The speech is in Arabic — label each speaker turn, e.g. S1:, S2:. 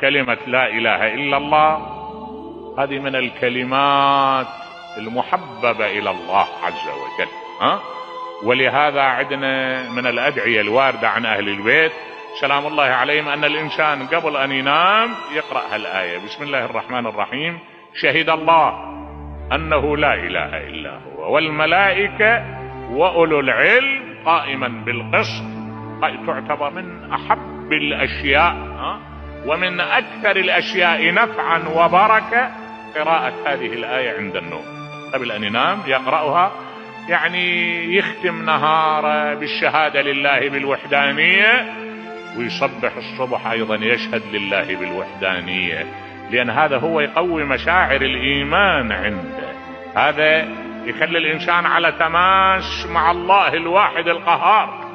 S1: كلمة لا إله إلا الله هذه من الكلمات المحببة إلى الله عز وجل. ولهذا عندنا من الأدعية الواردة عن أهل البيت سلام الله عليهم أن الإنسان قبل أن ينام يقرأ هالآية: بسم الله الرحمن الرحيم شهد الله أنه لا إله إلا هو والملائكة وأولو العلم قائما بالقسط. تعتبر من أحب الأشياء ومن أكثر الأشياء نفعا وبركة قراءة هذه الآية عند النوم قبل أن ينام، يقرأها يعني يختم نهاره بالشهادة لله بالوحدانية، ويصبح الصبح أيضا يشهد لله بالوحدانية، لأن هذا هو يقوي مشاعر الإيمان عنده. هذا يخلي الإنسان على تماس مع الله الواحد القهار.